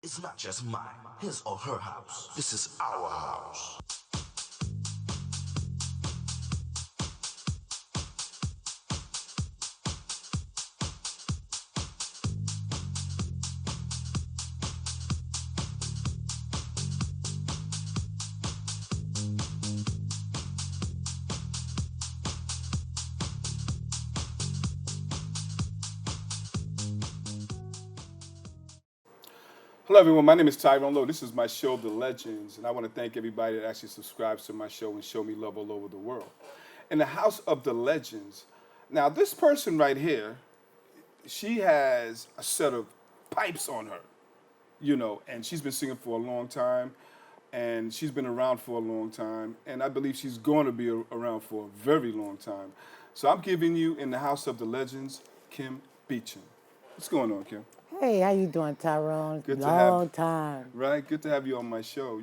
It's not just mine, his or her house. This is our house. Hello, everyone. My name is Tyrone Lowe. This is my show, The Legends, and I want to thank everybody that actually subscribes to my show and show me love all over the world. In the House of the Legends, now this person right here, she has a set of pipes on her, and she's been singing for a long time, and she's been around for a long time, and I believe she's going to be around for a very long time. So I'm giving you in the House of the Legends, Kim Beacham. What's going on, Kim? Hey, how you doing, Tyrone? Good to have Long time. Right? Good to have you on my show.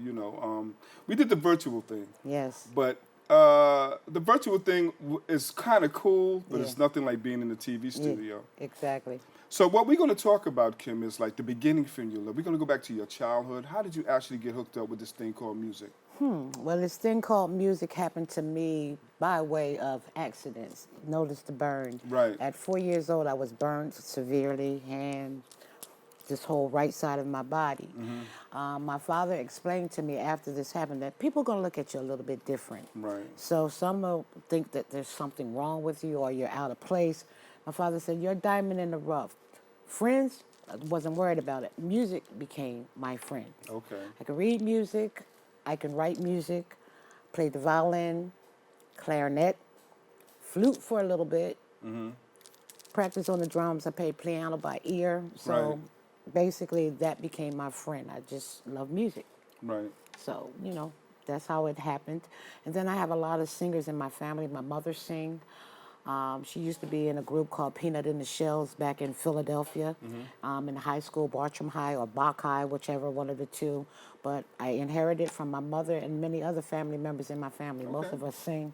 We did the virtual thing, Yes. but the virtual thing is kind of cool, but Yeah. it's nothing like being in the TV Yeah. studio. Exactly. So what we're going to talk about, Kim, is like the beginning from your life. We're going to go back to your childhood. How did you actually get hooked up with this thing called music? Well, this thing called music happened to me by way of accidents. Notice the burn. Right. At 4 years old, I was burned severely, and this whole right side of my body. My father explained to me after this happened that people are going to look at you a little bit different. Right. So some will think that there's something wrong with you or you're out of place. My father said, you're a diamond in the rough. Friends, I wasn't worried about it. Music became my friend. Okay. I can read music, I can write music, play the violin, clarinet, flute for a little bit, practice on the drums. I played piano by ear. So Right. basically that became my friend. I just love music. Right. So, that's how it happened. And then I have a lot of singers in my family. My mother sing. She used to be in a group called Peanut in the Shells back in Philadelphia, in high school, Bartram High or Bach High, whichever one of the two. But I inherited from my mother and many other family members in my family. Most Okay. of us sing,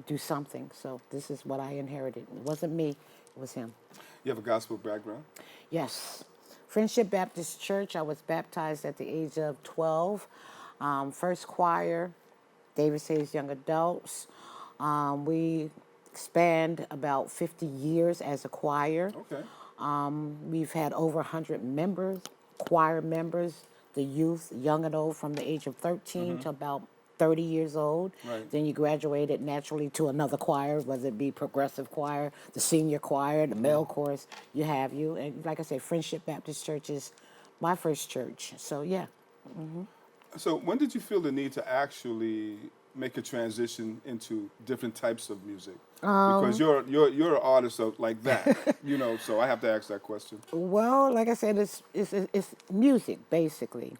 do something. So this is what I inherited. It wasn't me, it was him. You have a gospel background? Yes. Friendship Baptist Church, I was baptized at the age of 12. First choir, David Says Young Adults. We spanned about 50 years as a choir. Okay. We've had over 100 members, choir members, the youth, young and old, from the age of 13 to about 30 years old. Right. Then you graduated naturally to another choir, whether it be progressive choir, the senior choir, the male chorus, you have you. And like I said, Friendship Baptist Church is my first church. So, yeah. So when did you feel the need to actually make a transition into different types of music? Because you're an artist of like that, So I have to ask that question. Well, like I said, it's music, basically.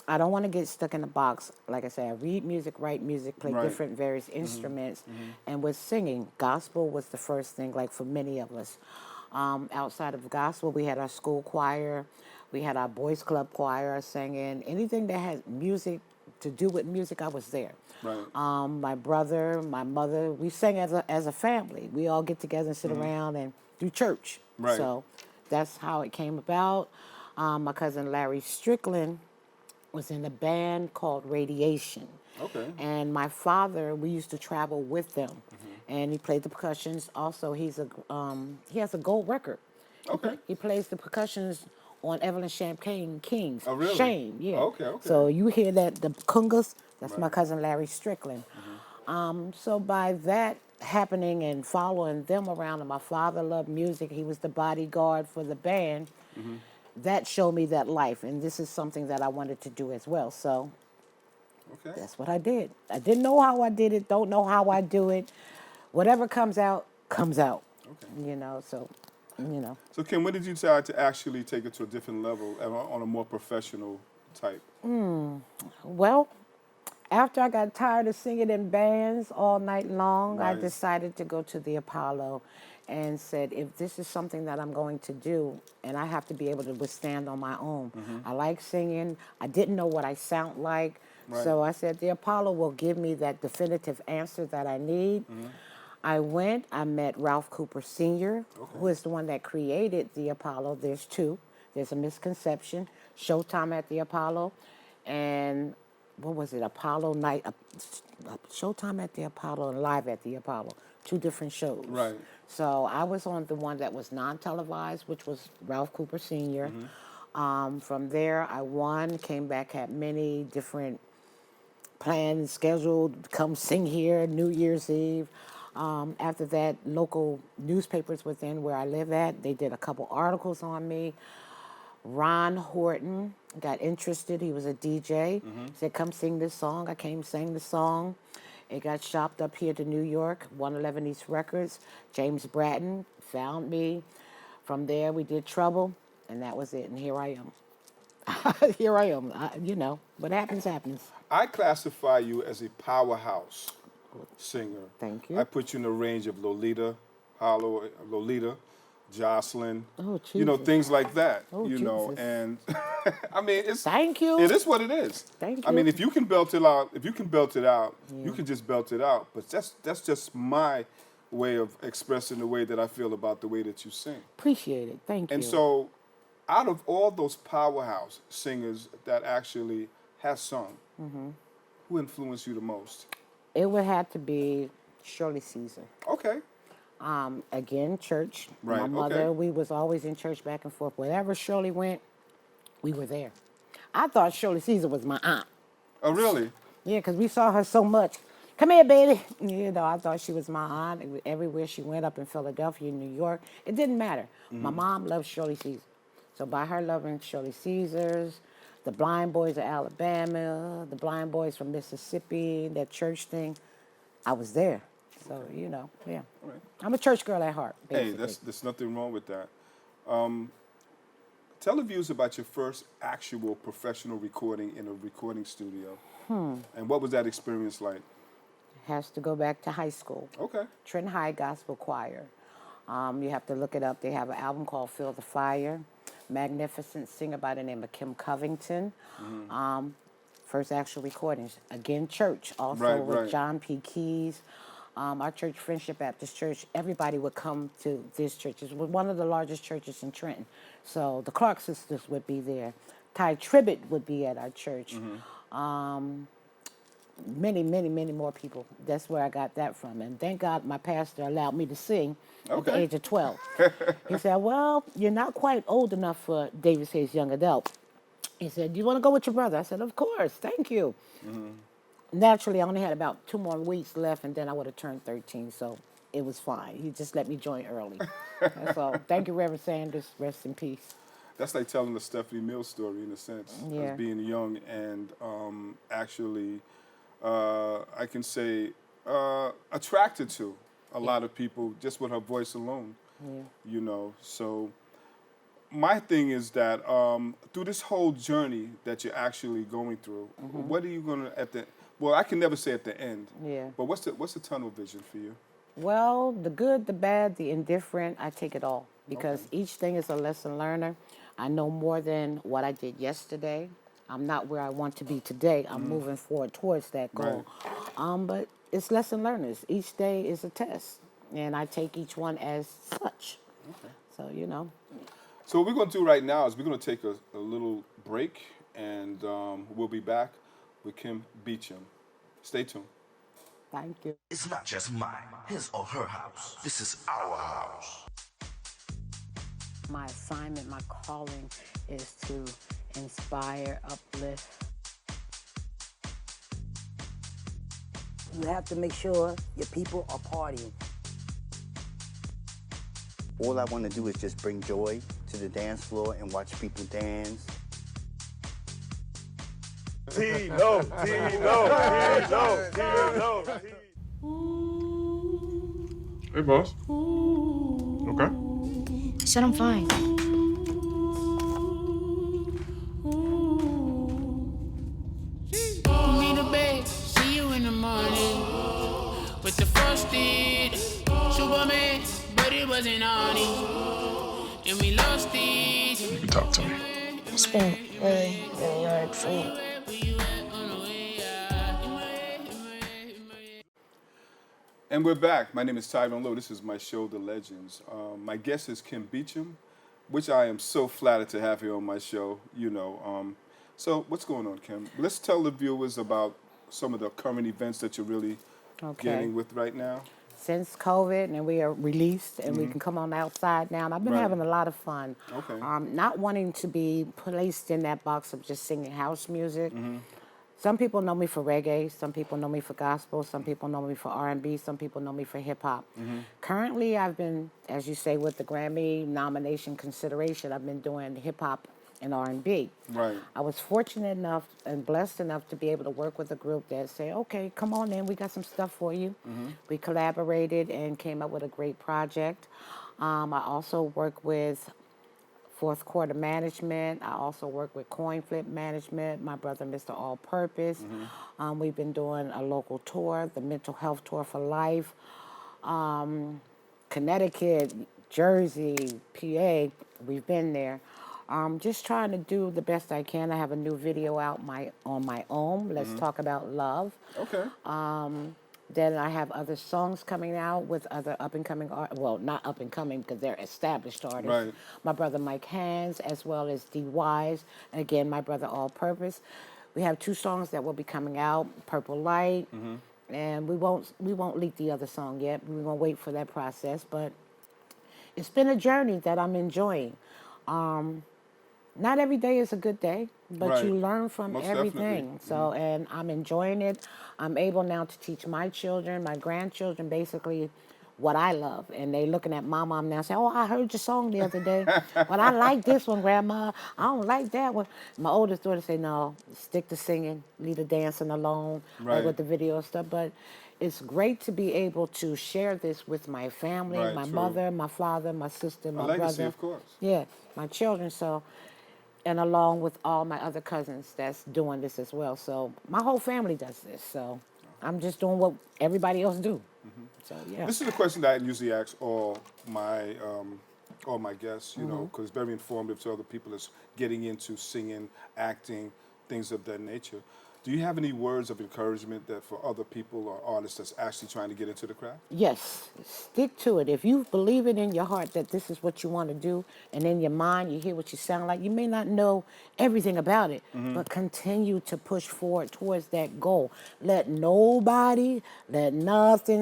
I don't want to get stuck in a box. Like I said, I read music, write music, play Right. different various instruments. And with singing, gospel was the first thing, like for many of us. Outside of gospel, we had our school choir, we had our boys club choir singing. Anything that had music to do with music, I was there. Right. My brother, my mother, we sang as a family. We all get together and sit around and do church. Right. So that's how it came about. My cousin Larry Strickland was in a band called Radiation. Okay. And my father, we used to travel with them. And he played the percussions. Also, he has a gold record. Okay. He plays the percussions on Evelyn Champagne King's Oh, really? Shame, yeah. Okay, okay. So you hear that, the congas, that's my Right. cousin Larry Strickland. So by that happening and following them around, and my father loved music, he was the bodyguard for the band, that showed me that life. And this is something that I wanted to do as well. So Okay. that's what I did. I didn't know how I did it, don't know how I do it. Whatever comes out, comes out. Okay. So. So Kim, when did you decide to actually take it to a different level on a more professional type? Well, after I got tired of singing in bands all night long, I Right. decided to go to the Apollo and said, if this is something that I'm going to do, and I have to be able to withstand on my own. I like singing. I didn't know what I sound like. Right. So I said, the Apollo will give me that definitive answer that I need. I went, I met Ralph Cooper Sr., who is the one that created the Apollo. There's two. There's a misconception. Showtime at the Apollo, and what was it? Apollo night, Showtime at the Apollo and Live at the Apollo. Two different shows. Right. So I was on the one that was non-televised, which was Ralph Cooper Sr. From there, I won, came back, had many different plans scheduled, come sing here, New Year's Eve. After that, local newspapers within where I live at, they did a couple articles on me. Ron Horton got interested. He was a DJ. Said, come sing this song. I came, sang the song. It got shopped up here to New York, 111 East Records. James Bratton found me. From there, we did Trouble, and that was it. And here I am. Here I am. You know, what happens, happens. I classify you as a powerhouse singer. Thank you. I put you in the range of Lolita, Lolita, Jocelyn, Oh, you know, Jesus. things like that. Oh, you know, Jesus. and I mean, it's Thank you. It is what it is. Thank I mean, you. if you can belt it out, you can just belt it out. But that's just my way of expressing the way that I feel about the way that you sing. Appreciate it. Thank And you. so, out of all those powerhouse singers that actually have sung, who influenced you the most? It would have to be Shirley Caesar. Okay. Again, church. Right, My mother, okay. we was always in church back and forth. Wherever Shirley went, we were there. I thought Shirley Caesar was my aunt. Oh, really? Yeah, because we saw her so much. Come here, baby. You know, I thought she was my aunt. Everywhere she went, up in Philadelphia, New York, it didn't matter. My mom loved Shirley Caesar. So by her loving Shirley Caesar's, the Blind Boys of Alabama, the Blind Boys from Mississippi, that church thing, I was there. So, you know, yeah. All right. I'm a church girl at heart, Hey, basically. there's nothing wrong with that. Tell the viewers about your first actual professional recording in a recording studio. And what was that experience like? Has to go back to high school. Okay. Trenton High Gospel Choir. You have to look it up. They have an album called Feel the Fire. Magnificent singer by the name of Kim Covington. First actual recordings. Again, church. Also Right, with right. John P. Keys. Our church, Friendship Baptist Church, everybody would come to this church. It was one of the largest churches in Trenton. So the Clark sisters would be there. Ty Tribbett would be at our church. Many, many, many more people. That's where I got that from. And thank God my pastor allowed me to sing at the Okay. age of 12. He said, well, you're not quite old enough for Davis Hayes Young Adult. He said, do you want to go with your brother? I said, of course, thank you. Naturally, I only had about 2 more weeks left, and then I would have turned 13, so it was fine. He just let me join early. That's all. Thank you, Reverend Sanders. Rest in peace. That's like telling the Stephanie Mills story in a sense, Yeah. as being young and actually, I can say, attracted to a lot of people just with her voice alone. Yeah. You know, so my thing is that through this whole journey that you're actually going through, what are you gonna well, I can never say at the end. Yeah. But what's the tunnel vision for you? Well, the good, the bad, the indifferent, I take it all because each thing is a lesson learner. I know more than what I did yesterday. I'm not where I want to be today. I'm moving forward towards that goal. But it's lesson learners. Each day is a test, and I take each one as such. So, you know. So what we're going to do right now is we're going to take a little break, and we'll be back with Kim Beacham. Stay tuned. Thank you. It's not just mine, his or her house. This is our house. My assignment, my calling is to inspire, uplift. You have to make sure your people are partying. All I want to do is just bring joy to the dance floor and watch people dance. Tino. Hey, boss. Okay. I said I'm fine. Put me to bed, see you in the morning. With the frosted Superman, but it wasn't on it. And we lost it. You can talk to me. It's been really, really hard for me. And we're back. My name is Tyrone Lowe. This is my show, The Legends. My guest is Kim Beacham. which I am so flattered to have here on my show. So what's going on, Kim? Let's tell the viewers about some of the current events that you're really dealing with right now. Since COVID and we are released and we can come on outside now, and I've been Right. having a lot of fun. Okay. Not wanting to be placed in that box of just singing house music. Some people know me for reggae, some people know me for gospel, some people know me for R&B, some people know me for hip hop. Currently, I've been, as you say, with the Grammy nomination consideration, I've been doing hip hop and R&B. Right. I was fortunate enough and blessed enough to be able to work with a group that said, okay, come on in, we got some stuff for you. We collaborated and came up with a great project. I also work with Fourth Quarter Management. I also work with Coin Flip Management, my brother, Mr. All Purpose. We've been doing a local tour, the Mental Health Tour for Life. Connecticut, Jersey, PA, we've been there. Just trying to do the best I can. I have a new video out on my own. Let's talk about love. Okay. Then I have other songs coming out with other up-and-coming well, not up-and-coming because they're established artists. Right. My brother Mike Hands, as well as D Wise, and again, my brother All Purpose. We have 2 songs that will be coming out, Purple Light, and we won't leak the other song yet. We're gonna wait for that process, but it's been a journey that I'm enjoying. Not every day is a good day, but Right. you learn from Most everything. definitely. So, and I'm enjoying it. I'm able now to teach my children, my grandchildren, basically what I love. And they looking at my mom now saying, oh, I heard your song the other day. But I like this one, Grandma. I don't like that one. My oldest daughter say, no, stick to singing, leave the dancing alone, Right. like with the video stuff. But it's great to be able to share this with my family, Right, my true. mother, my father, my sister, my legacy, brother. of course. Yeah, my children. So, and along with all my other cousins that's doing this as well. So my whole family does this. So I'm just doing what everybody else do. So yeah. This is a question that I usually ask all my guests, because it's very informative to other people that's getting into singing, acting, things of that nature. Do you have any words of encouragement that for other people or artists that's actually trying to get into the craft? Yes, stick to it. If you believe it in your heart that this is what you want to do, and in your mind you hear what you sound like, you may not know everything about it, but continue to push forward towards that goal. Let nothing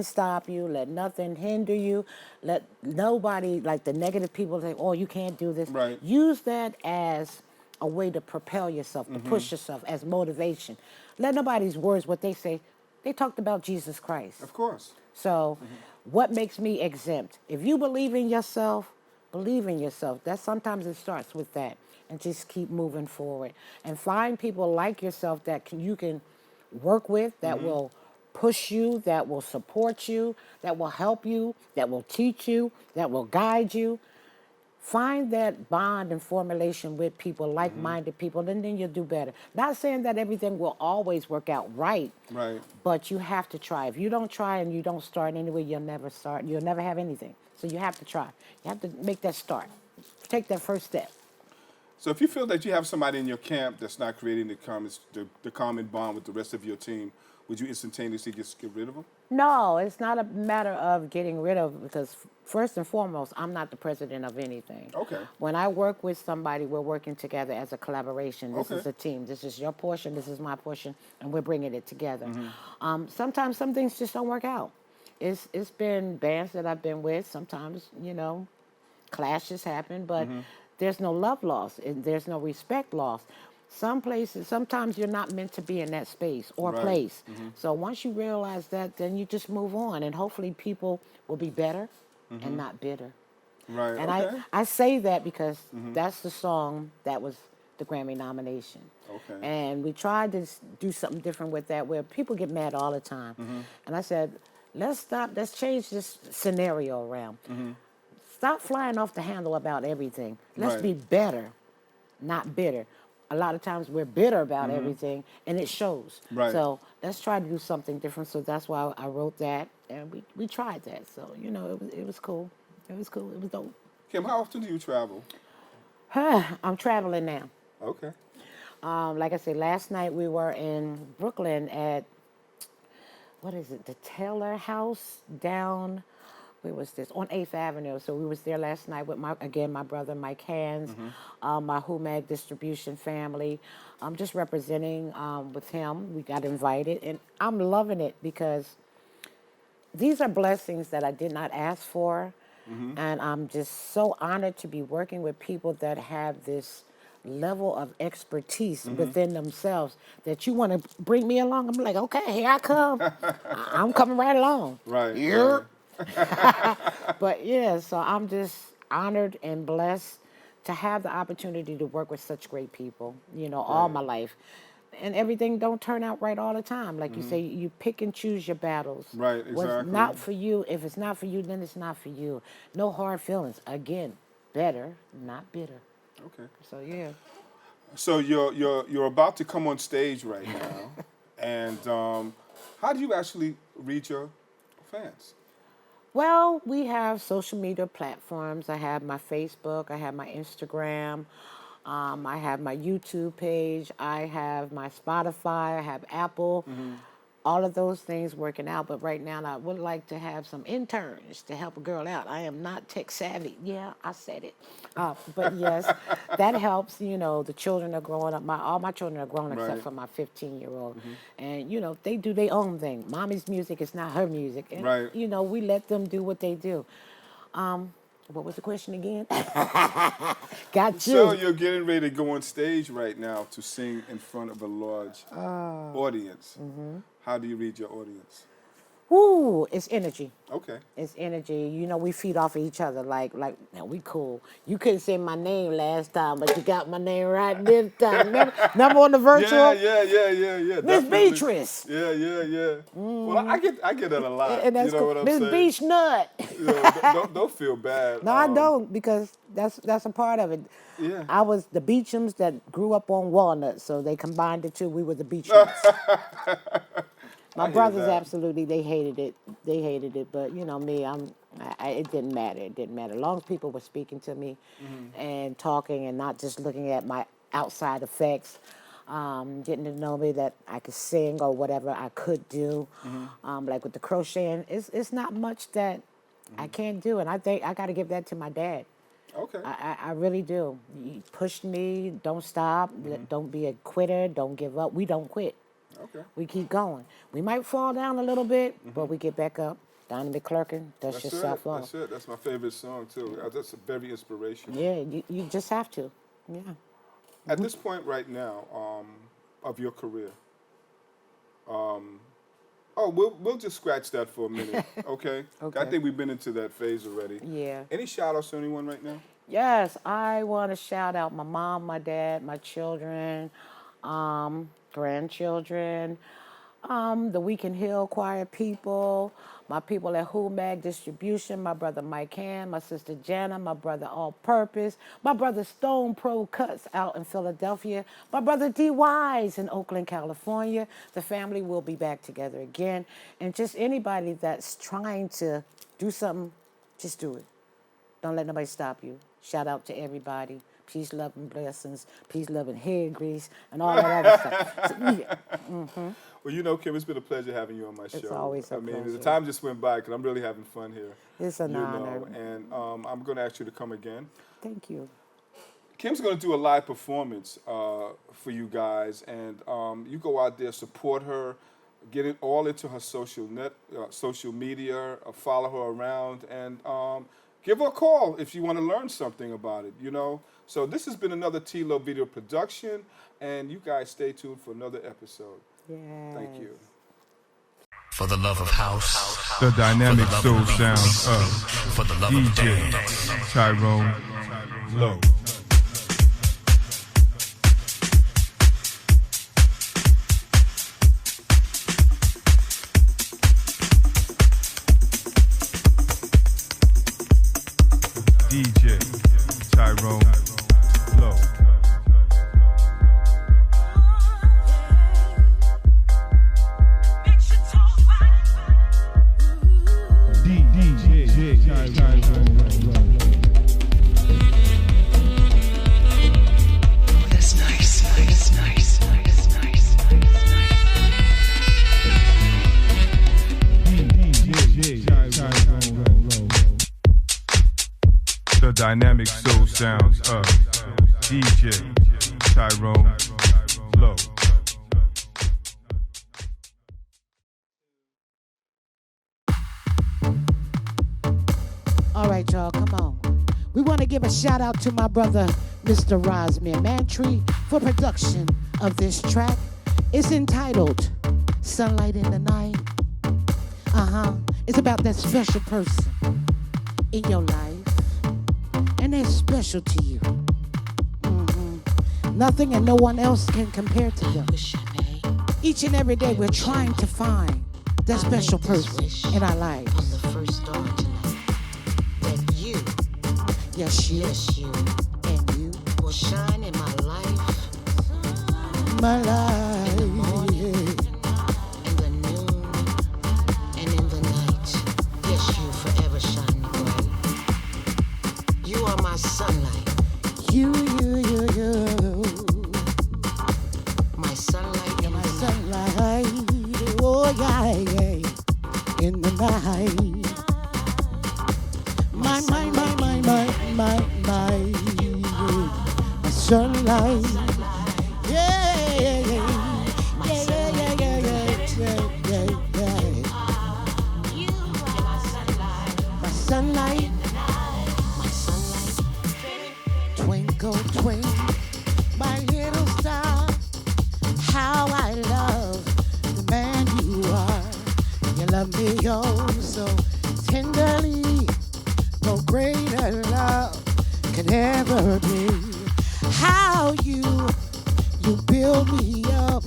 stop you, let nothing hinder you, let nobody, like the negative people say, oh, you can't do this. Right. Use that as a way to propel yourself, to push yourself, as motivation. Let nobody's words, what they say, they talked about Jesus Christ. Of course. So what makes me exempt? If you believe in yourself, believe in yourself. That sometimes it starts with that. And just keep moving forward. And find people like yourself that you can work with, that will push you, that will support you, that will help you, that will teach you, that will guide you. Find that bond and formulation with people, like-minded people, and then you'll do better. Not saying that everything will always work out right, but you have to try. If you don't try and you don't start anyway, you'll never start. You'll never have anything. So you have to try. You have to make that start. Take that first step. So if you feel that you have somebody in your camp that's not creating the common bond with the rest of your team, would you instantaneously just get rid of them? No, it's not a matter of getting rid of, because first and foremost, I'm not the president of anything. Okay. When I work with somebody, we're working together as a collaboration. This is Okay. a team. This is your portion, this is my portion, and we're bringing it together. Sometimes some things just don't work out. It's been bands that I've been with. Sometimes, clashes happen, but there's no love lost. And there's no respect lost. Some places, sometimes you're not meant to be in that space or Right. place. So once you realize that, then you just move on, and hopefully people will be better and not bitter. Right. And okay. I say that because that's the song that was the Grammy nomination. Okay. And we tried to do something different with that, where people get mad all the time. And I said, let's change this scenario around. Stop flying off the handle about everything. Let's Right. be better, not bitter. A lot of times we're bitter about everything, and it shows. Right. So let's try to do something different. So that's why I wrote that, and we tried that. So, it was cool. It was cool. It was dope. Kim, how often do you travel? I'm traveling now. Okay. Like I said, last night we were in Brooklyn at, the Taylor House down where was this? On 8th Avenue. So we was there last night with my brother Mike Hands, my HUMAG distribution family. I'm just representing with him. We got invited, and I'm loving it because these are blessings that I did not ask for, and I'm just so honored to be working with people that have this level of expertise within themselves that you want to bring me along. I'm like, okay, here I come. I'm coming right along. Right. Yeah. But yeah, so I'm just honored and blessed to have the opportunity to work with such great people, all my life. And everything don't turn out right all the time. Like you say, you pick and choose your battles. Right, exactly. What's not for you, if it's not for you, then it's not for you. No hard feelings. Again, better, not bitter. Okay. So yeah. So you're about to come on stage right now, and how do you actually reach your fans? Well, we have social media platforms. I have my Facebook. I have my Instagram. I have my YouTube page. I have my Spotify. I have Apple. All of those things working out. But right now, I would like to have some interns to help a girl out. I am not tech savvy. Yeah, I said it. But yes, that helps. The children are growing up. All my children are grown except for my 15-year-old. And, they do their own thing. Mommy's music is not her music. And, we let them do what they do. What was the question again? Got you. So you're getting ready to go on stage right now to sing in front of a large audience. How do you read your audience? Woo, it's energy. Okay. It's energy. We feed off of each other. Like, now we cool. You couldn't say my name last time, but you got my name right this time. Remember on the virtual? Yeah. Miss Beatrice. Yeah. Well, I get that a lot. And that's cool. What I'm Miss saying? Beach Nut. Don't feel bad. No, I don't, because that's a part of it. Yeah. I was the Beachams that grew up on walnuts, so they combined the two. We were the Beachams. My brothers absolutely, they hated it. But me, it didn't matter. It didn't matter. As long as people were speaking to me and talking and not just looking at my outside effects, getting to know me that I could sing or whatever I could do. Like with the crocheting, it's not much that I can't do, and I think I got to give that to my dad. Okay. I really do. He pushed me. Don't stop. Don't be a quitter. Don't give up. We don't quit. Okay. We keep going. We might fall down a little bit, but we get back up. Donnie McClurkin, dust yourself off. That's it. That's my favorite song, too. That's very inspirational. Yeah, you just have to. Yeah. At this point right now of your career, we'll just scratch that for a minute, okay? Okay. I think we've been into that phase already. Yeah. Any shout-outs to anyone right now? Yes, I want to shout out my mom, my dad, my children, grandchildren, the Weekend Hill Choir people, my people at HUMAG Distribution, my brother Mike Hand, my sister Jana, my brother All Purpose, my brother Stone Pro Cuts out in Philadelphia, my brother D. Wise in Oakland, California. The family will be back together again. And just anybody that's trying to do something, just do it. Don't let nobody stop you. Shout out to everybody. Peace, love, and blessings. Peace, love, and hair grease, and all that other stuff. So, yeah. Well, Kim, it's been a pleasure having you on my show. It's always a pleasure. The time just went by because I'm really having fun here. It's an honor. And I'm going to ask you to come again. Thank you. Kim's going to do a live performance for you guys, and you go out there, support her, get it all into her social media, follow her around, and give her a call if you want to learn something about it, So this has been another T-Lo video production, and you guys stay tuned for another episode. Yes. Thank you. For the love of house. The dynamic soul sounds of For the love of DJ dance. Tyrone Lowe. DJ Tyrone Lowe. DJ Tyrone Lowe. That's nice. DJ Tyrone Lowe. dynamic soul sounds of DJ Tyrone Lowe. All right, y'all, come on. We want to give a shout out to my brother, Mr. Rosmere Mantry, for production of this track. It's entitled Sunlight in the Night. It's about that special person in your life, and they're special to you. Nothing and no one else can compare to them. Each and every day, we're trying to find that special person in our lives. On the first dawn tonight, that you, Yes, you. And you. will shine in my life, My life. in the noon, and in the night. Yes, you forever shine bright. You are my sunlight, You. my sunlight in My the night. sunlight. Oh, yeah. In the night. My sunlight. Yeah. My sunlight. Twinkle, twinkle, my little star. How I love the man you are. You love me oh so tenderly. No greater love could ever be. How you build me up,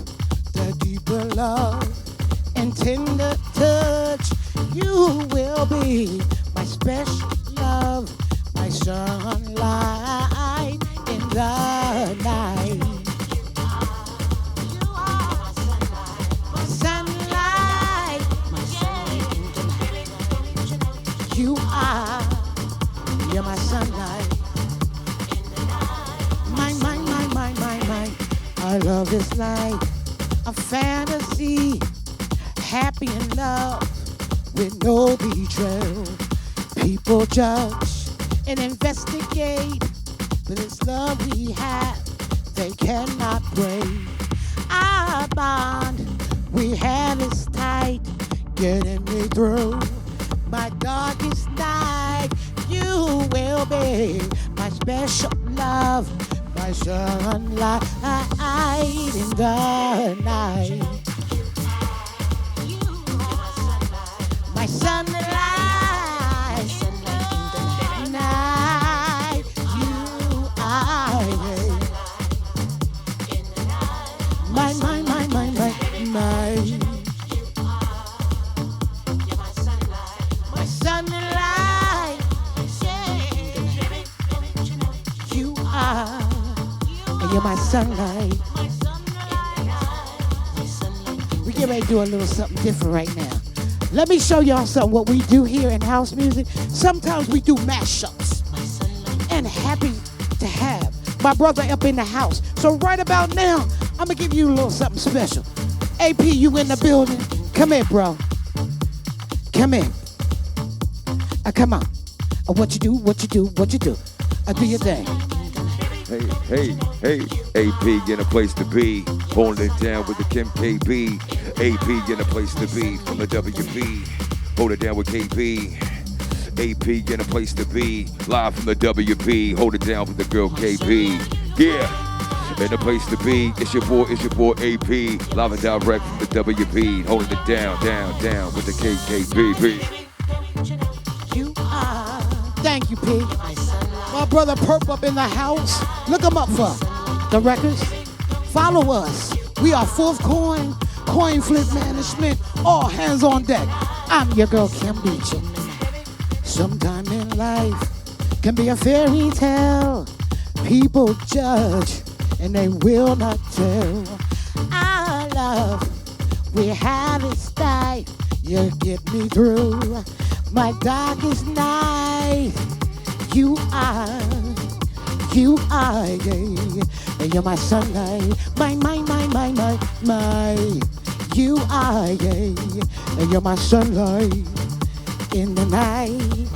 the deeper love and tender touch. You will be my special love, my sunlight in the night. My sunlight, you are, you're my sunlight. My, our love is like a fantasy, happy in love with no betrayal. People judge and investigate, but it's love we have, they cannot break. Our bond we have is tight, getting me through my darkest night. You will be my special love, my sunlight in the night. My sunlight night. You are my sunlight. You are, and you're my sunlight. We get ready to do a little something different right now. Let me show y'all something what we do here in house music. Sometimes we do mashups, and happy to have my brother up in the house. So right about now, I'm gonna give you a little something special. AP, you in the building? Come in, bro. Come in. Come on. What you do? Do your thing. Hey, AP in a place to be. Holding it down with the Kim KB. AP in a place to be. From the WB. Hold it down with KB. AP in a place to be. Live from the WB. Hold it down with the girl KB. Yeah. In a place to be. It's your boy AP. Live and direct from the WB. Holding it down with the KKB. You are. Thank you, P. My brother Perp up in the house. Look him up for the records. Follow us. We are Fourth Coin Flip Management. All hands on deck. I'm your girl, Kim Beacham. Sometime in life can be a fairy tale. People judge and they will not tell. Our love, we have it tight. You get me through my darkest night. You are, yeah. And you're my sunlight, my. You are, yeah. And you're my sunlight in the night.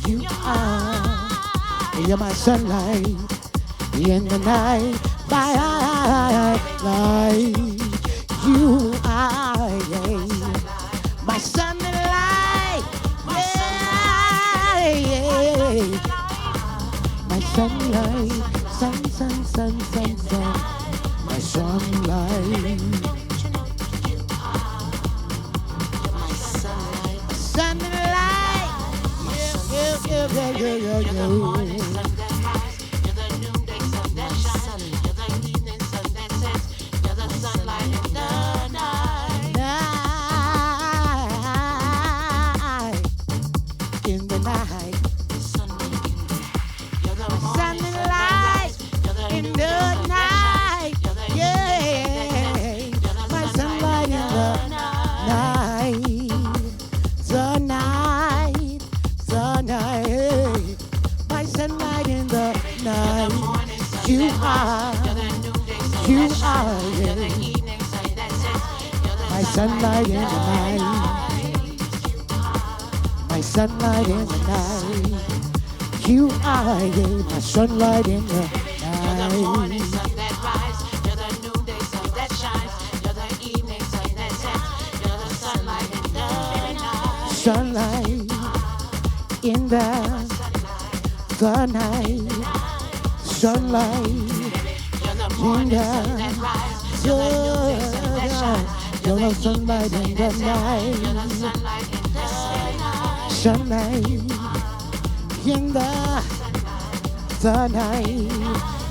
You are, you're my sunlight in the night. My light. You are, yeah, my sunlight. Yeah, yeah. My sunlight. Sun, sun, sun, sun, sun. My sunlight. Sunlight. Yeah, yeah, yeah, yeah, yeah, yeah. In the night, sunlight in the night, yeah, my sunlight in the night, the night, the night, my sunlight in the night. You are, yeah, my sunlight in the night. My sunlight in the night. You are, yeah, my sunlight in the night. You're the morning sun that rises. You're the noonday sun that shines. You're the evening sun that sets. You're the sunlight in the night. Sunlight in the night. Sunlight in the you're the sunlight in the night. Sunlight in the night.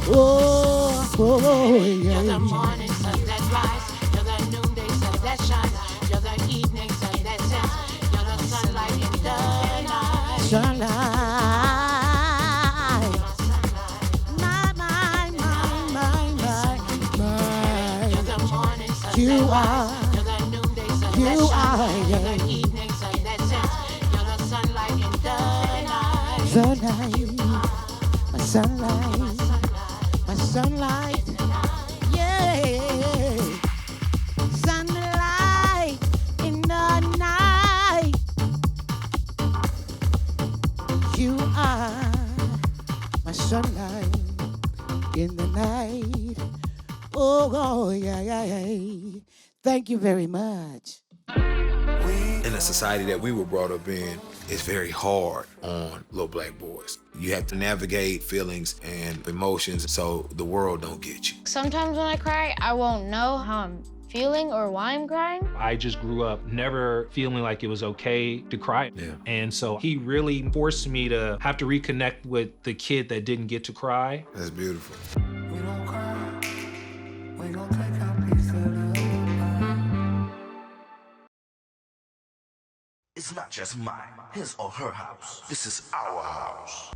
Oh, oh, yeah. You're the morning sun that rises. You're the noonday sun that shines. You're the evening sun that sets. You're the sunlight in the night. Sunlight. My. You're the morning sun you that rises. You're the noonday sun that shines. You're the evening sun that sets. You're the sunlight in the night. Sunlight. My sunlight. My sunlight. Yeah. Sunlight in the night. You are my sunlight in the night. Oh, yeah, yeah, yeah. Thank you very much. In the society that we were brought up in, it's very hard on little black boys. You have to navigate feelings and emotions so the world don't get you. Sometimes when I cry, I won't know how I'm feeling or why I'm crying. I just grew up never feeling like it was okay to cry. Yeah. And so he really forced me to have to reconnect with the kid that didn't get to cry. That's beautiful. We don't cry. We gon' take our piece of the pie. It's not just mine, his or her house. This is our house.